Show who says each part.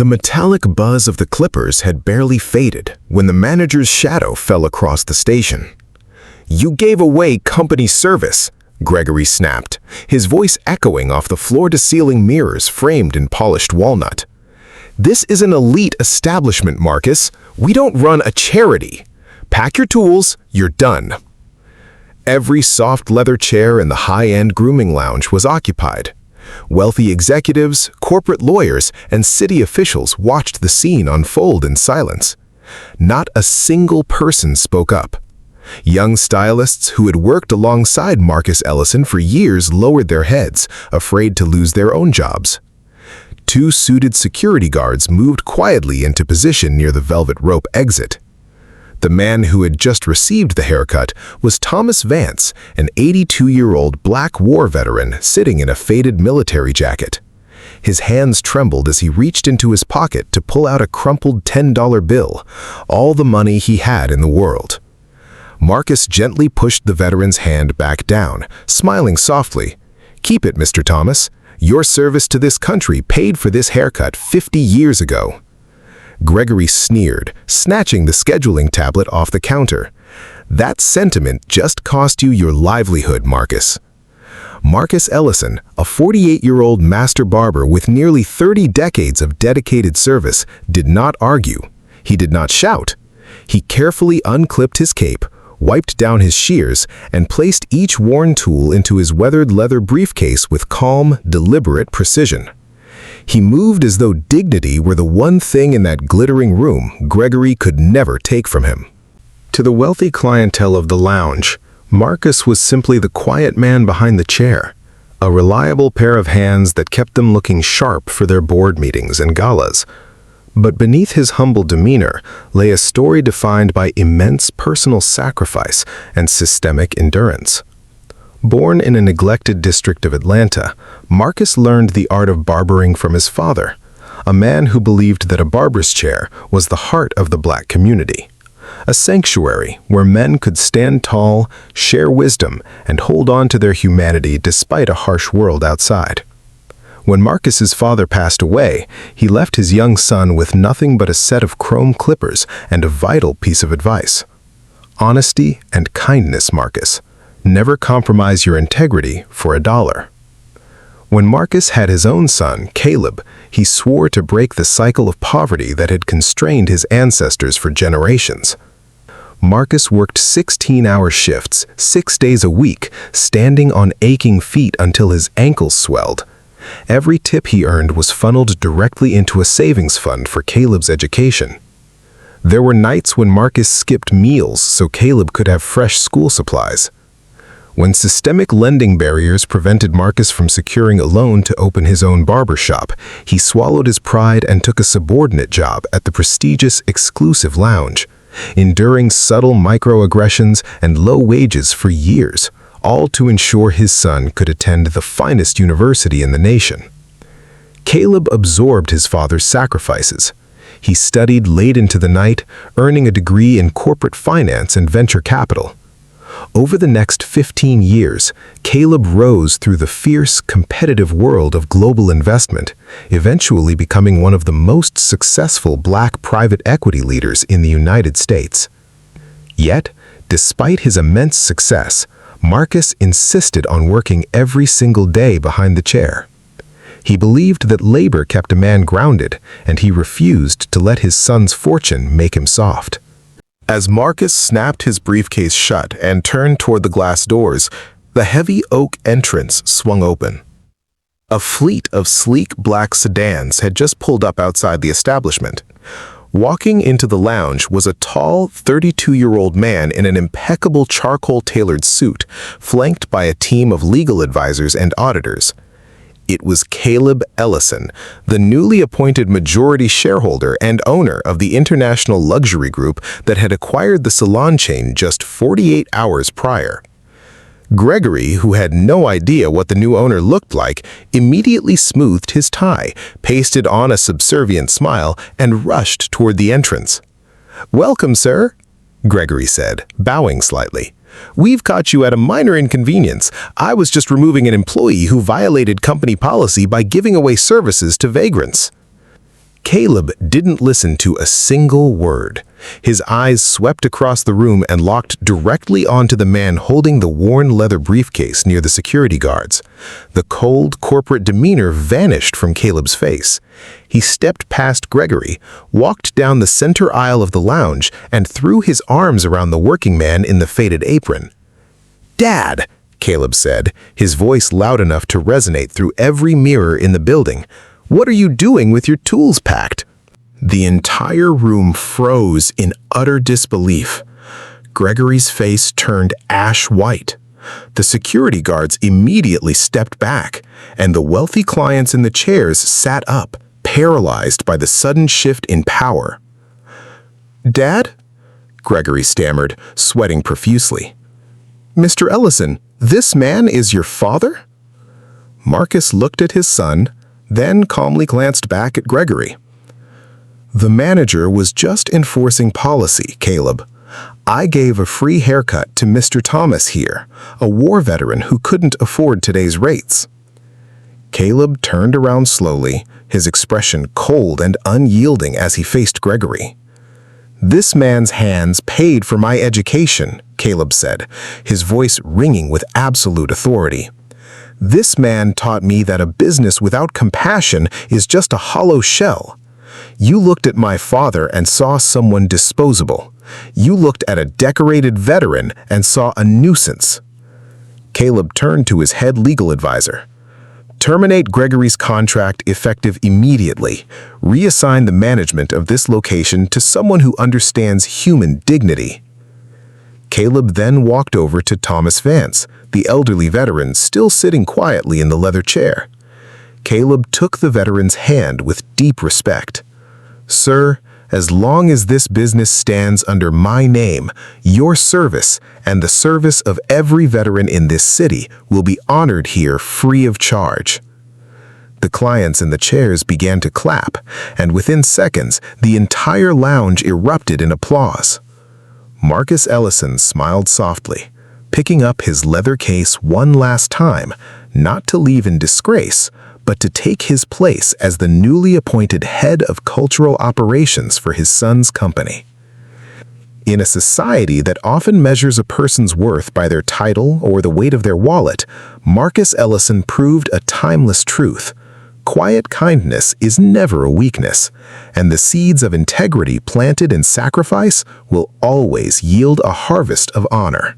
Speaker 1: The metallic buzz of the clippers had barely faded when the manager's shadow fell across the station. "You gave away company service," Gregory snapped, his voice echoing off the floor-to-ceiling mirrors framed in polished walnut. "This is an elite establishment, Marcus. We don't run a charity. Pack your tools, you're done." Every soft leather chair in the high-end grooming lounge was occupied. Wealthy executives, corporate lawyers, and city officials watched the scene unfold in silence. Not a single person spoke up. Young stylists who had worked alongside Marcus Ellison for years lowered their heads, afraid to lose their own jobs. Two suited security guards moved quietly into position near the velvet rope exit. The man who had just received the haircut was Thomas Vance, an 82-year-old black war veteran sitting in a faded military jacket. His hands trembled as he reached into his pocket to pull out a crumpled $10 bill, all the money he had in the world. Marcus gently pushed the veteran's hand back down, smiling softly. "Keep it, Mr. Thomas. Your service to this country paid for this haircut 50 years ago." Gregory sneered, snatching the scheduling tablet off the counter. "That sentiment just cost you your livelihood, Marcus." Marcus Ellison, a 48-year-old master barber with nearly 30 decades of dedicated service, did not argue. He did not shout. He carefully unclipped his cape, wiped down his shears, and placed each worn tool into his weathered leather briefcase with calm, deliberate precision. He moved as though dignity were the one thing in that glittering room Gregory could never take from him. To the wealthy clientele of the lounge, Marcus was simply the quiet man behind the chair, a reliable pair of hands that kept them looking sharp for their board meetings and galas. But beneath his humble demeanor lay a story defined by immense personal sacrifice and systemic endurance. Born in a neglected district of Atlanta, Marcus learned the art of barbering from his father, a man who believed that a barber's chair was the heart of the black community, a sanctuary where men could stand tall, share wisdom, and hold on to their humanity despite a harsh world outside. When Marcus's father passed away, he left his young son with nothing but a set of chrome clippers and a vital piece of advice. Honesty and kindness, Marcus. Never compromise your integrity for $1. When Marcus had his own son, Caleb, he swore to break the cycle of poverty that had constrained his ancestors for generations. Marcus worked 16-hour shifts, 6 days a week, standing on aching feet until his ankles swelled. Every tip he earned was funneled directly into a savings fund for Caleb's education. There were nights when Marcus skipped meals so Caleb could have fresh school supplies. When systemic lending barriers prevented Marcus from securing a loan to open his own barber shop, he swallowed his pride and took a subordinate job at the prestigious exclusive lounge, enduring subtle microaggressions and low wages for years, all to ensure his son could attend the finest university in the nation. Caleb absorbed his father's sacrifices. He studied late into the night, earning a degree in corporate finance and venture capital. Over the next 15 years, Caleb rose through the fierce, competitive world of global investment, eventually becoming one of the most successful black private equity leaders in the United States. Yet, despite his immense success, Marcus insisted on working every single day behind the chair. He believed that labor kept a man grounded, and he refused to let his son's fortune make him soft. As Marcus snapped his briefcase shut and turned toward the glass doors, the heavy oak entrance swung open. A fleet of sleek black sedans had just pulled up outside the establishment. Walking into the lounge was a tall, 32-year-old man in an impeccable charcoal-tailored suit, flanked by a team of legal advisors and auditors. It was Caleb Ellison, the newly appointed majority shareholder and owner of the international luxury group that had acquired the salon chain just 48 hours prior. Gregory, who had no idea what the new owner looked like, immediately smoothed his tie, pasted on a subservient smile, and rushed toward the entrance. "Welcome, sir," Gregory said, bowing slightly. "We've caught you at a minor inconvenience. I was just removing an employee who violated company policy by giving away services to vagrants." Caleb didn't listen to a single word. His eyes swept across the room and locked directly onto the man holding the worn leather briefcase near the security guards. The cold, corporate demeanor vanished from Caleb's face. He stepped past Gregory, walked down the center aisle of the lounge, and threw his arms around the working man in the faded apron. "Dad," Caleb said, his voice loud enough to resonate through every mirror in the building. "What are you doing with your tools packed?" The entire room froze in utter disbelief. Gregory's face turned ash white. The security guards immediately stepped back, and the wealthy clients in the chairs sat up, paralyzed by the sudden shift in power. "Dad?" Gregory stammered, sweating profusely. "Mr. Ellison, this man is your father?" Marcus looked at his son, then calmly glanced back at Gregory. "The manager was just enforcing policy, Caleb. I gave a free haircut to Mr. Thomas here, a war veteran who couldn't afford today's rates." Caleb turned around slowly, his expression cold and unyielding as he faced Gregory. "This man's hands paid for my education," Caleb said, his voice ringing with absolute authority. "This man taught me that a business without compassion is just a hollow shell. You looked at my father and saw someone disposable. You looked at a decorated veteran and saw a nuisance." Caleb turned to his head legal advisor. "Terminate Gregory's contract effective immediately. Reassign the management of this location to someone who understands human dignity." Caleb then walked over to Thomas Vance, the elderly veteran still sitting quietly in the leather chair. Caleb took the veteran's hand with deep respect. "Sir, as long as this business stands under my name, your service and the service of every veteran in this city will be honored here free of charge." The clients in the chairs began to clap, and within seconds, the entire lounge erupted in applause. Marcus Ellison smiled softly, picking up his leather case one last time, not to leave in disgrace, but to take his place as the newly appointed head of cultural operations for his son's company. In a society that often measures a person's worth by their title or the weight of their wallet, Marcus Ellison proved a timeless truth. Quiet kindness is never a weakness, and the seeds of integrity planted in sacrifice will always yield a harvest of honor.